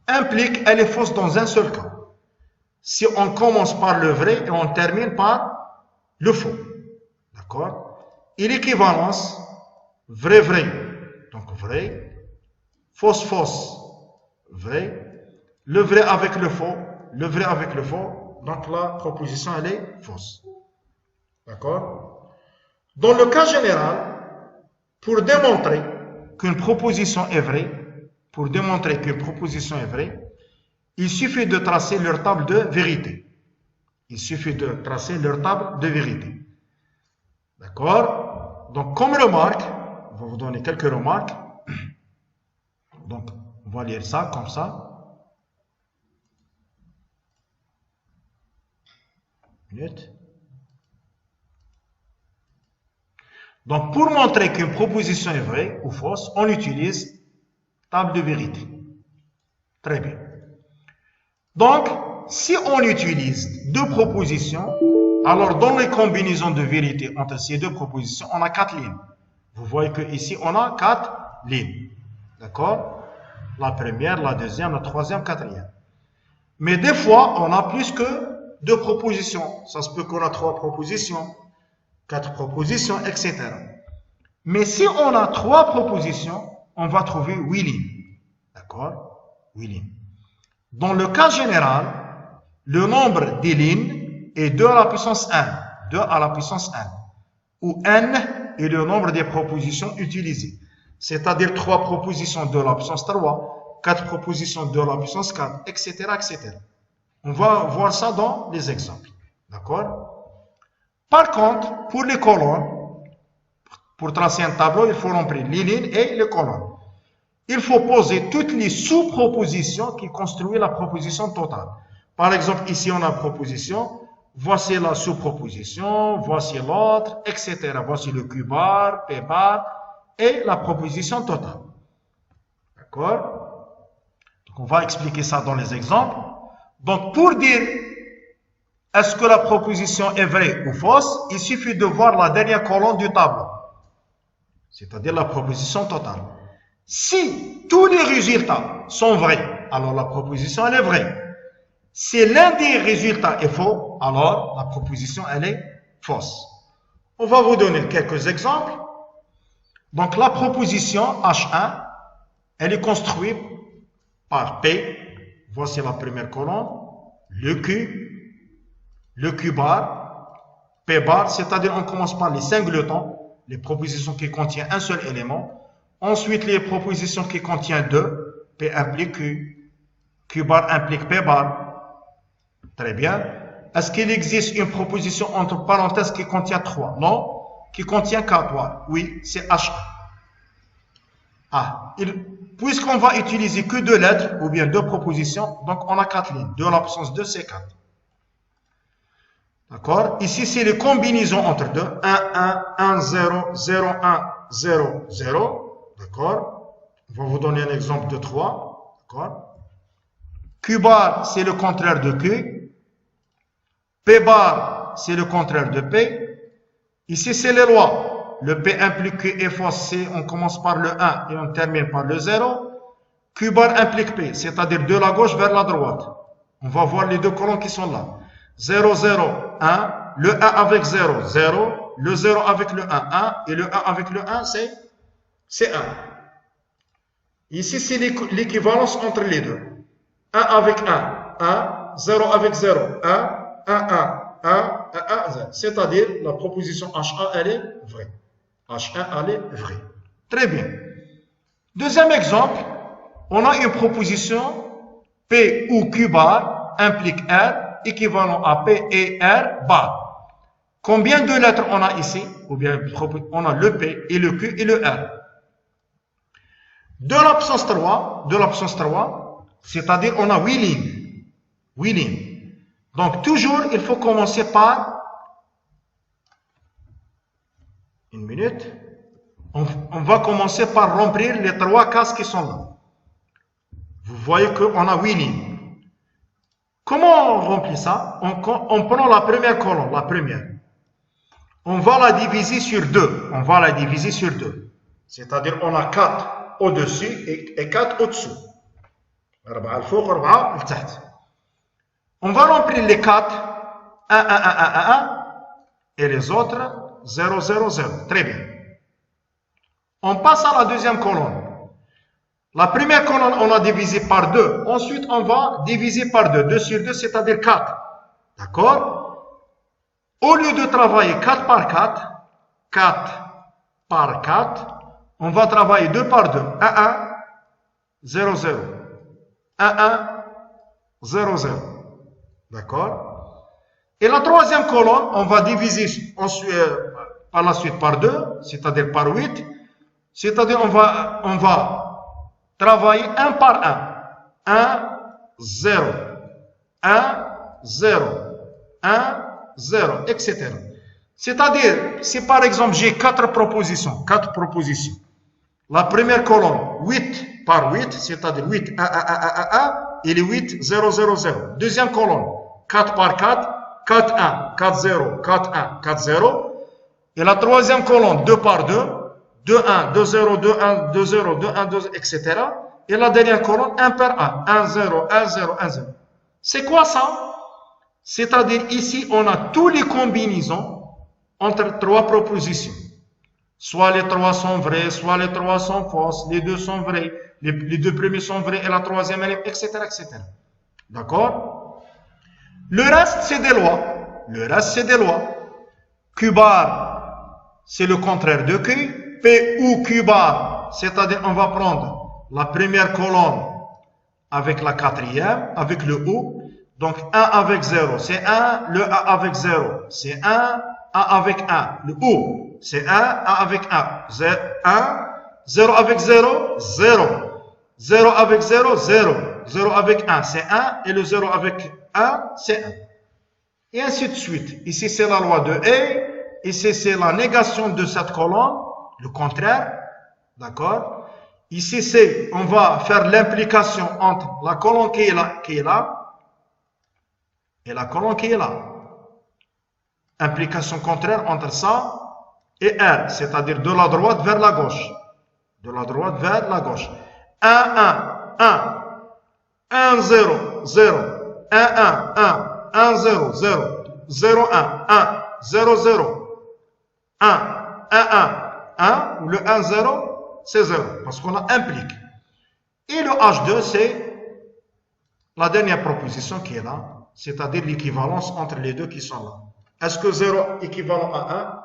Implique, elle est fausse dans un seul cas. Si on commence par le vrai et on termine par le faux. D'accord? Et l'équivalence, vrai. Donc, vrai, fausse, fausse, vrai, le vrai avec le faux, le vrai avec le faux. Donc la proposition, elle est fausse. D'accord? Dans le cas général, pour démontrer qu'une proposition est vraie, il suffit de tracer leur table de vérité. D'accord? Donc, comme remarque, on va vous donner quelques remarques. Donc, on va lire ça comme ça. Donc, pour montrer qu'une proposition est vraie ou fausse, on utilise table de vérité. Très bien. Donc, si on utilise deux propositions, alors dans les combinaisons de vérité entre ces deux propositions, on a 4 lignes. Vous voyez que ici on a 4 lignes. D'accord? La première, la deuxième, la troisième, quatrième. Mais des fois, on a plus que 2 propositions. Ça se peut qu'on a 3 propositions, 4 propositions, etc. Mais si on a 3 propositions, on va trouver 8 lignes. D'accord? 8 lignes. Dans le cas général, le nombre des lignes est 2 à la puissance 1. 2 à la puissance 1. Où n est le nombre des propositions utilisées. C'est-à-dire 3 propositions de la puissance 3, 4 propositions de la puissance 4, etc., etc. On va voir ça dans les exemples. D'accord? Par contre, pour les colonnes, pour tracer un tableau, il faut remplir les lignes et les colonnes. Il faut poser toutes les sous-propositions qui construisent la proposition totale. Par exemple, ici, on a proposition. Voici la sous-proposition, voici l'autre, etc. Voici le Q bar, P bar et la proposition totale. D'accord? Donc, on va expliquer ça dans les exemples. Donc, pour dire est-ce que la proposition est vraie ou fausse, il suffit de voir la dernière colonne du tableau, c'est-à-dire la proposition totale. Si tous les résultats sont vrais, alors la proposition elle est vraie. Si l'un des résultats est faux, alors la proposition elle est fausse. On va vous donner quelques exemples. Donc la proposition H1, elle est construite par P. Voici la première colonne. Le Q bar, P bar, c'est-à-dire on commence par les singletons, les propositions qui contiennent un seul élément. Ensuite, les propositions qui contiennent 2, P implique Q, Q bar implique P bar. Très bien. Est-ce qu'il existe une proposition entre parenthèses qui contient 3? Non. Qui contient 4? Oui, c'est H. Puisqu'on va utiliser que 2 lettres, ou bien 2 propositions, donc on a 4 lignes. 2 à la puissance 2, c'est 4. D'accord? Ici, c'est les combinaisons entre 2. 1, 1, 1, 0, 0, 1, 0, 0. D'accord? On va vous donner un exemple de 3. D'accord? Q bar, c'est le contraire de Q. P bar, c'est le contraire de P. Ici, c'est les lois. Le P implique Q est fausse, on commence par le 1 et on termine par le 0. Q bar implique P, c'est-à-dire de la gauche vers la droite. On va voir les 2 colonnes qui sont là. 0, 0, 1. Le 1 avec 0, 0. Le 0 avec le 1, 1. Et le 1 avec le 1, c'est 1. Ici, c'est l'équivalence entre les deux. 1 avec 1, 1. 0 avec 0, 1. 1, 1, 1, 1, 0. C'est-à-dire, la proposition H1, elle est vraie. H1, elle est vraie. Très bien. Deuxième exemple, on a une proposition P ou Q bar implique R équivalent à P et R bar. Combien de lettres on a ici? Ou bien, on a le P et le Q et le R. De la puissance 3, c'est-à-dire on a 8 lignes. 8 lignes. Donc, toujours, il faut commencer par... Une minute. On va commencer par remplir les 3 cases qui sont là. Vous voyez qu'on a 8 lignes. Comment on remplit ça? On prend la première colonne, la première. On va la diviser sur 2. C'est-à-dire, on a 4 au-dessus et 4 au-dessous. On va remplir les 4, 1, 1, 1, 1, 1, et les autres, 0, 0, 0. Très bien. On passe à la deuxième colonne. La première colonne, on a divisé par 2. Ensuite, on va diviser par 2. 2 sur 2, c'est-à-dire 4. D'accord? Au lieu de travailler 4 par 4, 4 par 4, on va travailler 2 par 2. 1, 1, 0, 0. 1, 1, 0, 0. D'accord? Et la troisième colonne, on va diviser ensuite, par la suite par 2, c'est-à-dire par 8. C'est-à-dire on va travailler 1 par 1. 1, 0. 1, 0. 1, 0, etc. C'est-à-dire, si par exemple j'ai 4 propositions, la première colonne, 8 par 8, c'est-à-dire 8, 1, 1, 1, 1, 1, et les 8, 0, 0, 0. Deuxième colonne, 4 par 4, 4, 1, 4, 0, 4, 1, 4, 0. Et la troisième colonne, 2 par 2, 2, 1, 2, 0, 2, 1, 2, 0, 2, 1, 2, etc. Et la dernière colonne, 1 par 1, 1, 0, 1, 0, 1, 0. C'est quoi ça? C'est-à-dire ici, on a toutes les combinaisons entre 3 propositions. Soit les 3 sont vrais, soit les 3 sont fausses, les 2 sont vrais, les 2 premiers sont vrais et la troisième, etc., etc. D'accord? Le reste, c'est des lois. Q bar, c'est le contraire de Q. P ou Q bar, c'est-à-dire on va prendre la première colonne avec la quatrième, avec le ou. Donc 1 avec 0, c'est 1, le A avec 0, c'est 1, A avec 1, le ou, c'est 1, A avec 1, 1, 0 avec 0, 0, 0 avec 0, 0, 0 avec 1, c'est 1, et le 0 avec 1, c'est 1. Et ainsi de suite. Ici, c'est la loi de E, ici, c'est la négation de cette colonne, le contraire, d'accord? Ici, c'est, on va faire l'implication entre la colonne qui est là, et la colonne qui est là. Implication contraire entre ça et R, c'est-à-dire de la droite vers la gauche. De la droite vers la gauche. 1, 1, 1, 1, 0, 0, 1, 1, 1, 1, 0, 0, 0, 1, 1, 0, 0, 1, 1, 1, 1, ou le 1, 0, c'est 0, parce qu'on a implique. Et le H2, c'est la dernière proposition qui est là, c'est-à-dire l'équivalence entre les deux qui sont là. Est-ce que 0 équivalent à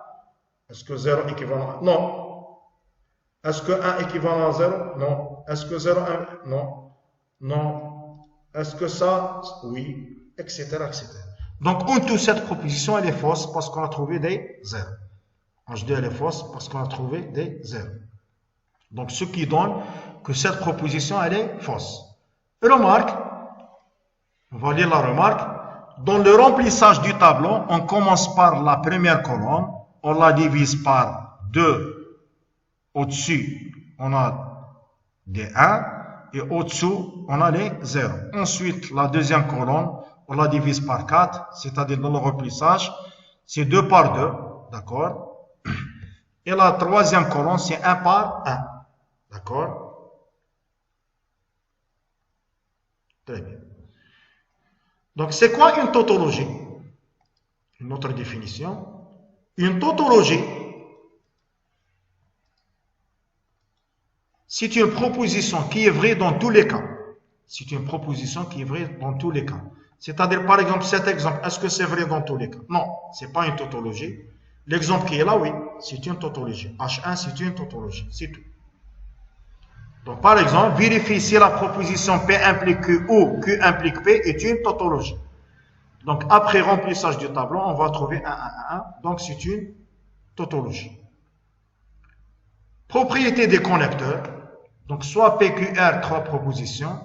1? Est-ce que 0 équivalent à 1? Non. Est-ce que 1 équivalent à 0? Non. Est-ce que 0, 1? Non. Non. Est-ce que ça? Oui. Etc. etc. Donc, en tout, cette proposition, elle est fausse parce qu'on a trouvé des 0. H2, elle est fausse parce qu'on a trouvé des 0. Donc, ce qui donne que cette proposition, elle est fausse. Remarque, on va lire la remarque. Dans le remplissage du tableau, on commence par la première colonne, on la divise par 2. Au-dessus, on a des 1 et au-dessous, on a les 0. Ensuite, la deuxième colonne, on la divise par 4, c'est-à-dire dans le remplissage, c'est 2 par 2, d'accord? Et la troisième colonne, c'est 1 par 1, d'accord? Très bien. Donc, c'est quoi une tautologie? Une autre définition. Une tautologie, c'est une proposition qui est vraie dans tous les cas. C'est une proposition qui est vraie dans tous les cas. C'est-à-dire, par exemple, cet exemple, est-ce que c'est vrai dans tous les cas? Non, ce n'est pas une tautologie. L'exemple qui est là, oui, c'est une tautologie. H1, c'est une tautologie, c'est tout. Donc, par exemple, vérifier si la proposition P implique Q ou Q implique P est une tautologie. Donc, après remplissage du tableau, on va trouver 1, 1, 1, 1. Donc, c'est une tautologie. Propriété des connecteurs. Donc, soit P, Q, R, 3 propositions.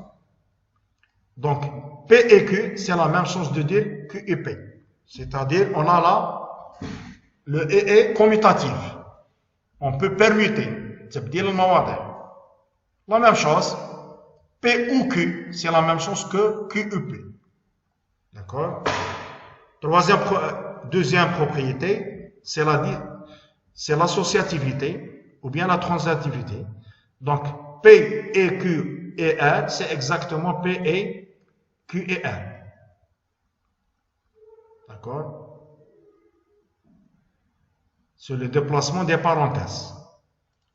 Donc, P et Q, c'est la même chose de dire Q et P. C'est-à-dire, on a là le E commutatif. On peut permuter. La même chose, P ou Q, c'est la même chose que Q ou P. D'accord? Deuxième propriété, c'est l'associativité ou bien la transitivité. Donc, P et Q et R, c'est exactement P et Q et R. D'accord? C'est le déplacement des parenthèses.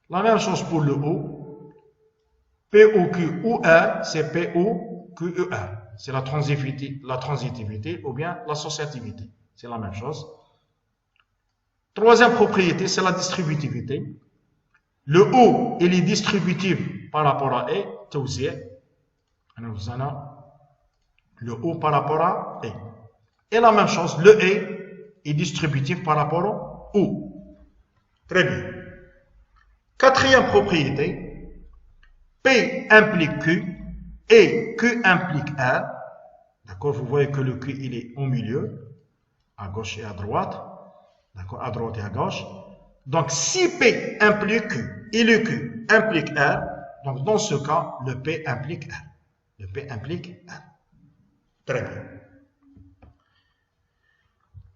La même chose pour le O. POQ ou R, c'est POQER. C'est la transitivité ou bien l'associativité. C'est la même chose. Troisième propriété, c'est la distributivité. Le O, il est distributif par rapport à E, توزيع. Le O par rapport à E. Et la même chose, le E est distributif par rapport au O. Très bien. Quatrième propriété, P implique Q et Q implique R. D'accord, vous voyez que le Q, il est au milieu, à gauche et à droite. D'accord, à droite et à gauche. Donc, si P implique Q et le Q implique R, donc dans ce cas, le P implique R. Le P implique R. Très bien.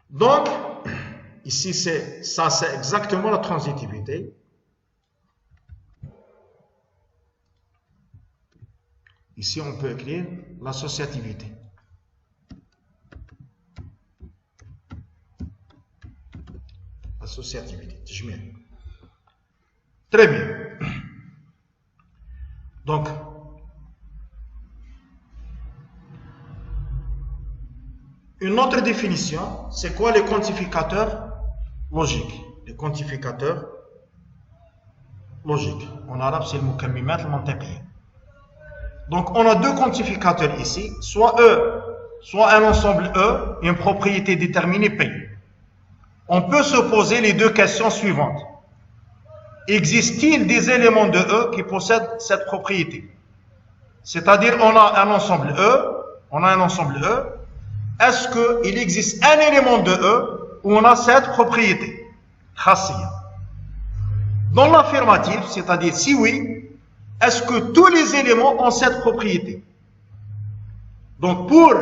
Donc, ici, c'est exactement la transitivité. Ici, on peut écrire l'associativité. Associativité. Très bien. Donc, une autre définition, c'est quoi les quantificateurs logiques? Les quantificateurs logiques. En arabe, c'est le mukammimat al-mantiqiyya. Donc, on a deux quantificateurs ici, soit E, soit un ensemble E et une propriété déterminée P. On peut se poser les deux questions suivantes. Existe-t-il des éléments de E qui possèdent cette propriété? C'est-à-dire, on a un ensemble E, est-ce qu'il existe un élément de E où on a cette propriété? Khassiya. Dans l'affirmative, c'est-à-dire si oui, est-ce que tous les éléments ont cette propriété? Donc, pour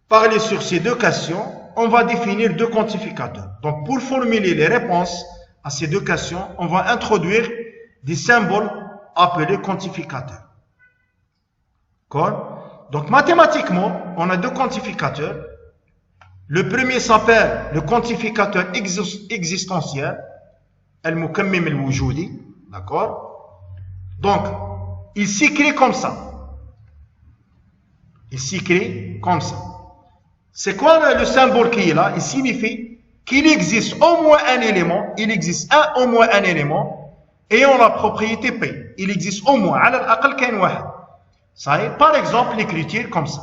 parler sur ces deux questions, on va définir deux quantificateurs. Donc, pour formuler les réponses à ces deux questions, on va introduire des symboles appelés quantificateurs. D'accord? Donc, mathématiquement, on a deux quantificateurs. Le premier s'appelle le quantificateur existentiel, al-mukammim al-wujudi. D'accord? Donc, il s'écrit comme ça. C'est quoi le symbole qui est là? Il signifie qu'il existe au moins un élément, au moins un élément ayant la propriété P. Il existe au moins, ça est, par exemple, l'écriture comme ça.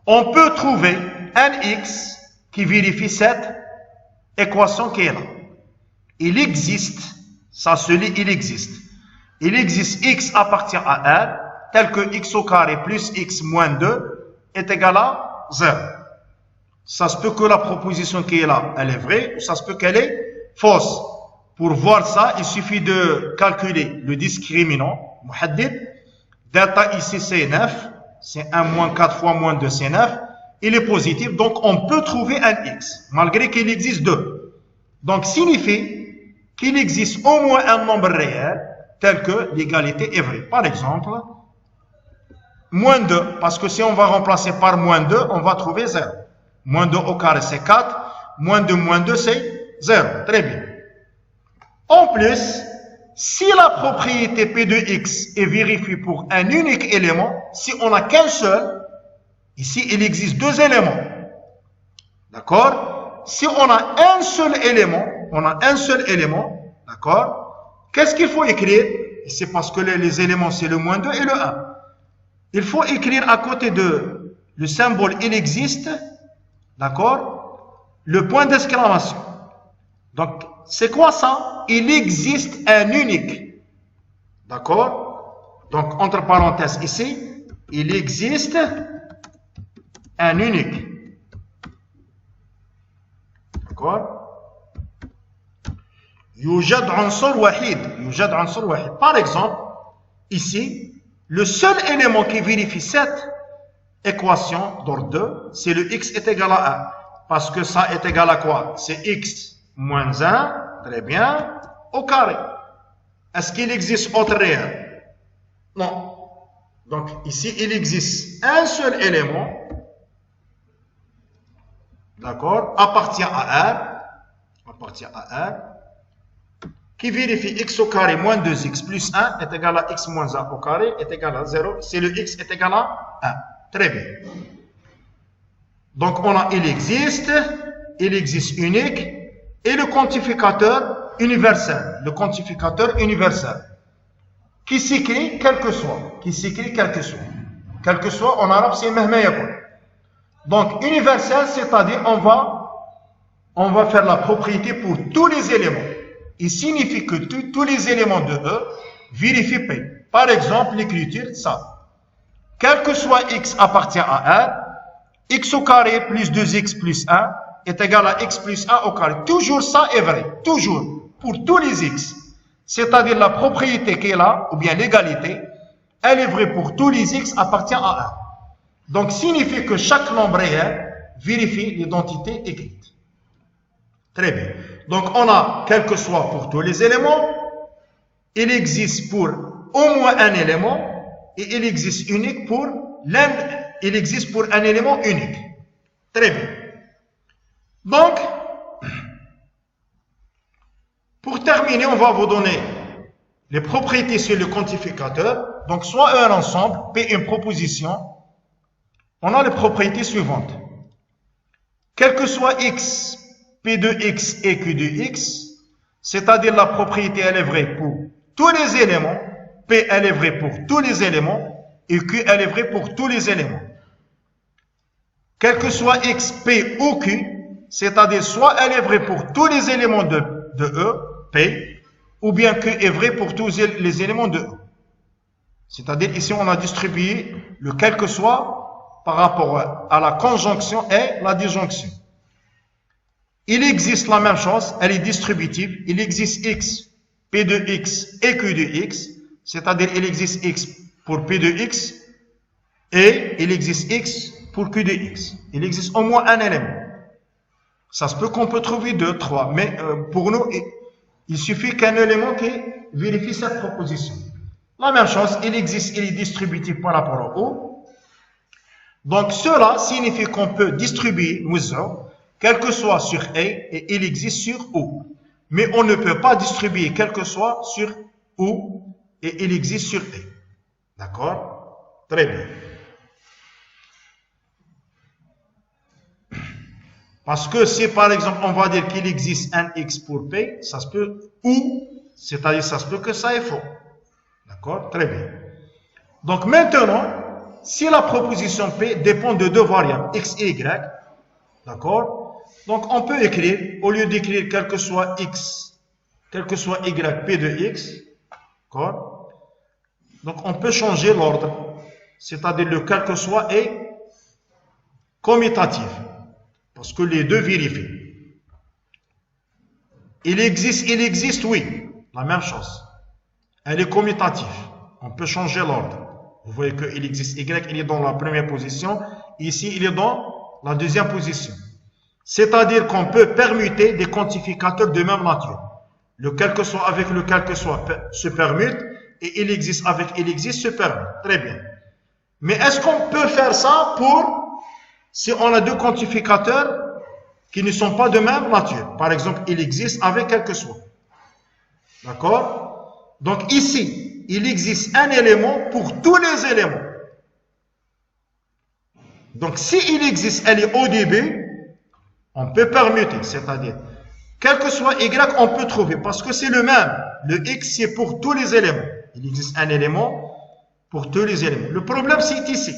On peut trouver un X qui vérifie cette équation qui est là. Il existe, ça se lit, il existe. Il existe X appartient à R, tel que X au carré plus X moins 2 est égal à 0. Ça se peut que la proposition qui est là, elle est vraie, ou ça se peut qu'elle est fausse. Pour voir ça, il suffit de calculer le discriminant, muhaddid. Delta ici c'est 9, c'est 1 moins 4 fois moins 2 c'est 9. Il est positif, donc on peut trouver un X, malgré qu'il existe 2. Donc signifie qu'il existe au moins un nombre réel, tel que l'égalité est vraie. Par exemple, moins 2, parce que si on va remplacer par moins 2, on va trouver 0. Moins 2 au carré, c'est 4. Moins 2, c'est 0. Très bien. En plus, si la propriété P de X est vérifiée pour un unique élément, si on n'a qu'un seul, ici, il existe deux éléments. D'accord? Si on a un seul élément, d'accord? Qu'est-ce qu'il faut écrire? C'est parce que les éléments, c'est le moins 2 et le 1. Il faut écrire à côté de le symbole il existe, d'accord, le point d'exclamation. Donc, c'est quoi ça? Il existe un unique. D'accord? Donc, entre parenthèses ici, il existe un unique. D'accord? يوجد عنصر وحيد. Par exemple, ici, le seul élément qui vérifie cette équation d'ordre 2, c'est le x est égal à 1. Parce que ça est égal à quoi? C'est x moins 1, très bien, au carré. Est-ce qu'il existe autre réel? Non. Donc ici, il existe un seul élément, d'accord, appartient à R, qui vérifie x au carré moins 2x plus 1 est égal à x moins 1 au carré est égal à 0 si le x est égal à 1. Très bien. Donc, on a il existe unique et le quantificateur universel. Le quantificateur universel. Qui s'écrit quel que soit. Qui s'écrit quel que soit. Quel que soit, en arabe, c'est mahma yakun. Donc, universel, c'est-à-dire, on va faire la propriété pour tous les éléments. Il signifie que tous les éléments de E vérifient P. Par exemple, l'écriture, ça. Quel que soit x appartient à R, x au carré plus 2x plus 1 est égal à x plus 1 au carré. Toujours ça est vrai. Toujours. Pour tous les x. C'est-à-dire la propriété qui est là, ou bien l'égalité, elle est vraie pour tous les x appartient à R. Donc, signifie que chaque nombre réel vérifie l'identité écrite. Très bien. Donc, on a, quel que soit pour tous les éléments, il existe pour au moins un élément, et il existe unique pour il existe pour un élément unique. Très bien. Donc, pour terminer, on va vous donner les propriétés sur le quantificateur. Donc, soit un ensemble, P une proposition, on a les propriétés suivantes. Quel que soit x, P de x et Q de x, c'est-à-dire la propriété, elle est vraie pour tous les éléments, P, elle est vraie pour tous les éléments, et Q, elle est vraie pour tous les éléments. Quel que soit x, P ou Q, c'est-à-dire soit elle est vraie pour tous les éléments de E, P, ou bien Q est vrai pour tous les éléments de E. C'est-à-dire ici, on a distribué le quel que soit par rapport à la conjonction et la disjonction. Il existe la même chose, elle est distributive. Il existe x, p de x et q de x, c'est-à-dire il existe x pour p de x et il existe x pour q de x. Il existe au moins un élément. Ça se peut qu'on peut trouver 2, 3, mais pour nous, il suffit qu'un élément qui vérifie cette proposition. La même chose, il existe, il est distributif par rapport au O. Donc cela signifie qu'on peut distribuer Moussa, quel que soit sur A, et il existe sur O. Mais on ne peut pas distribuer quel que soit sur O, et il existe sur A. D'accord? Très bien. Parce que si par exemple on va dire qu'il existe un X pour P, ça se peut, ou, c'est-à-dire ça se peut que ça est faux. D'accord? Très bien. Donc maintenant, si la proposition P dépend de deux variables, X et Y, d'accord? Donc on peut écrire, au lieu d'écrire quel que soit X, quel que soit Y, P de X, d'accord? Donc on peut changer l'ordre, c'est-à-dire le quel que soit est commutatif, parce que les deux vérifient. Il existe, oui, la même chose. Elle est commutative. On peut changer l'ordre. Vous voyez qu'il existe Y, il est dans la première position. Ici, il est dans la deuxième position. C'est-à-dire qu'on peut permuter des quantificateurs de même nature. Le quel que soit avec le quel que soit se permute et il existe avec il existe se permute. Très bien. Mais est-ce qu'on peut faire ça pour si on a deux quantificateurs qui ne sont pas de même nature? Par exemple, il existe avec quel que soit. D'accord? Donc ici, il existe un élément pour tous les éléments. Donc si il existe, elle est au début, on peut permuter, c'est-à-dire, quel que soit Y, on peut trouver, parce que c'est le même. Le X, c'est pour tous les éléments. Il existe un élément pour tous les éléments. Le problème, c'est ici.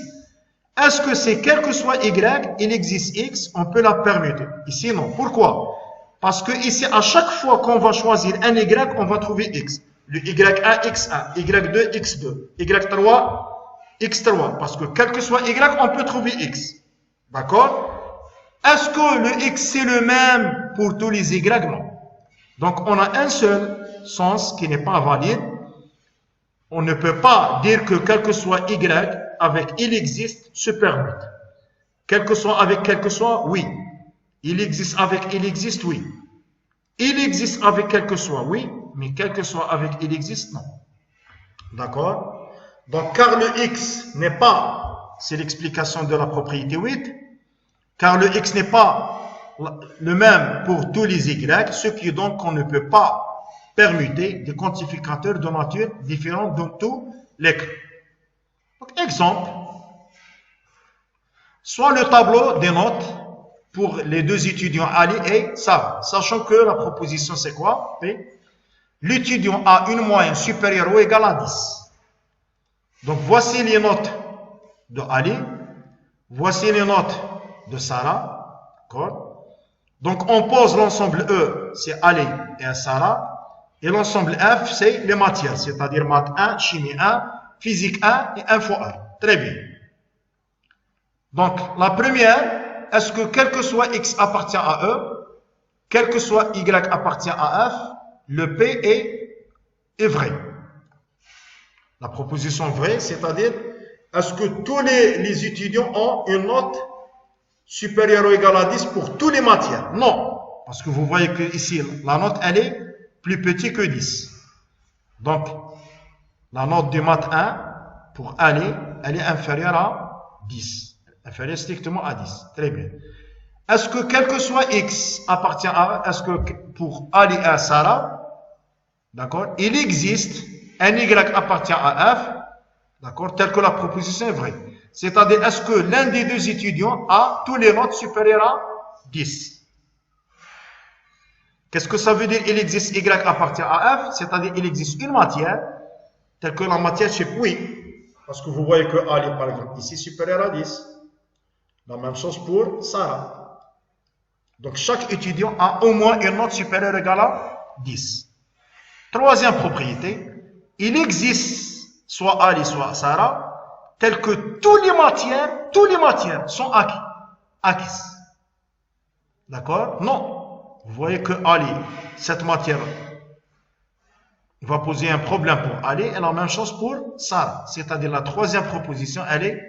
Est-ce que c'est quel que soit Y, il existe X, on peut la permuter? Ici, non. Pourquoi? Parce que ici, à chaque fois qu'on va choisir un Y, on va trouver X. Le Y1, X1, Y2, X2, Y3, X3. Parce que quel que soit Y, on peut trouver X. D'accord? Est-ce que le X c'est le même pour tous les Y? Non. Donc on a un seul sens qui n'est pas valide. On ne peut pas dire que quel que soit Y avec il existe se permute. Quel que soit avec quel que soit, oui. Il existe avec il existe, oui. Il existe avec quel que soit, oui. Mais quel que soit avec il existe, non. D'accord? Donc car le X n'est pas, c'est l'explication de la propriété 8, car le X n'est pas le même pour tous les Y, ce qui est donc qu'on ne peut pas permutés des quantificateurs de nature différente dans tous les cas. Donc, exemple, soit le tableau des notes pour les deux étudiants Ali et Sarah, sachant que la proposition c'est quoi? P. L'étudiant a une moyenne supérieure ou égale à 10. Donc voici les notes de Ali, voici les notes de Sarah, d'accord? Donc on pose l'ensemble E, c'est Ali et Sarah, et l'ensemble F, c'est les matières, c'est-à-dire maths 1, chimie 1, physique 1 et info 1. Très bien. Donc la première, est-ce que quel que soit X appartient à E, quel que soit Y appartient à F, le P est vrai. La proposition vraie, c'est-à-dire, est-ce que tous les étudiants ont une note supérieure ou égale à 10 pour toutes les matières? Non, parce que vous voyez que ici, la note, elle est plus petite que 10. Donc, la note de maths 1, pour Ali, elle est inférieure à 10. Inférieure strictement à 10. Très bien. Est-ce que quel que soit X appartient à, est-ce que pour Ali et Sarah, d'accord, il existe un Y appartient à F, d'accord, tel que la proposition est vraie. C'est-à-dire, est-ce que l'un des deux étudiants a tous les notes supérieures à 10? Qu'est-ce que ça veut dire? Il existe Y appartient à F, c'est-à-dire, il existe une matière, telle que la matière chez oui, parce que vous voyez que Ali, par exemple, ici, supérieur à 10. La même chose pour Sarah. Donc, chaque étudiant a au moins une note supérieure ou égale à 10. Troisième propriété, il existe soit Ali, soit Sarah, tel que toutes les matières sont acquises. D'accord? Non. Vous voyez que Ali, cette matière, va poser un problème pour Ali et la même chose pour Sarah. C'est-à-dire la troisième proposition, elle est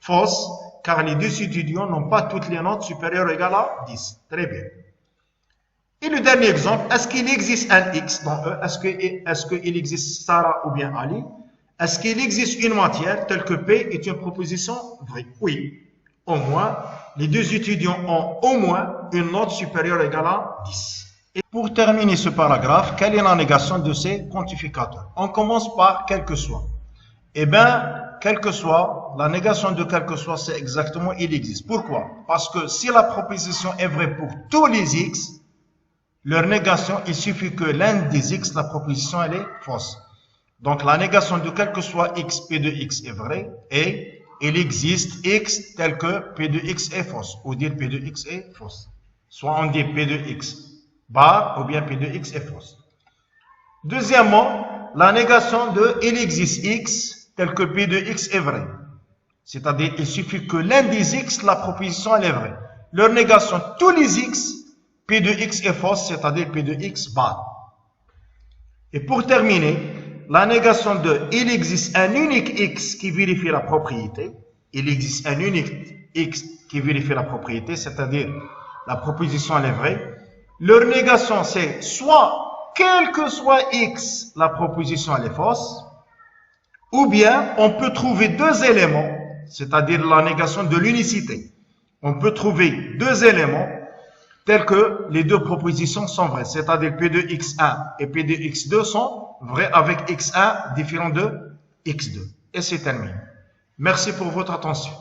fausse, car les deux étudiants n'ont pas toutes les notes supérieures ou égales à 10. Très bien. Et le dernier exemple, est-ce qu'il existe un X dans E? Est-ce qu'il existe Sarah ou bien Ali? Est-ce qu'il existe une matière telle que P est une proposition vraie? Oui. Au moins, les deux étudiants ont au moins une note supérieure ou égale à 10. Et pour terminer ce paragraphe, quelle est la négation de ces quantificateurs? On commence par quel que soit. Eh bien, quel que soit, la négation de quel que soit, c'est exactement il existe. Pourquoi? Parce que si la proposition est vraie pour tous les X, leur négation, il suffit que l'un des X, la proposition, elle est fausse. Donc, la négation de quel que soit X, P de X est vraie et il existe X tel que P de X est fausse, ou dire P de X est fausse. Soit on dit P de X bar ou bien P de X est fausse. Deuxièmement, la négation de il existe X tel que P de X est vrai. C'est-à-dire, il suffit que l'un des X, la proposition, elle est vraie. Leur négation, tous les X, P de X est fausse, c'est-à-dire P de X bar. Et pour terminer, la négation de il existe un unique X qui vérifie la propriété. Il existe un unique X qui vérifie la propriété, c'est-à-dire la proposition elle est vraie. Leur négation, c'est soit, quel que soit X, la proposition elle est fausse, ou bien on peut trouver deux éléments, c'est-à-dire la négation de l'unicité. On peut trouver deux éléments tels que les deux propositions sont vraies, c'est-à-dire P de X1 et P de X2 sont vrais avec X1 différent de X2. Et c'est terminé. Merci pour votre attention.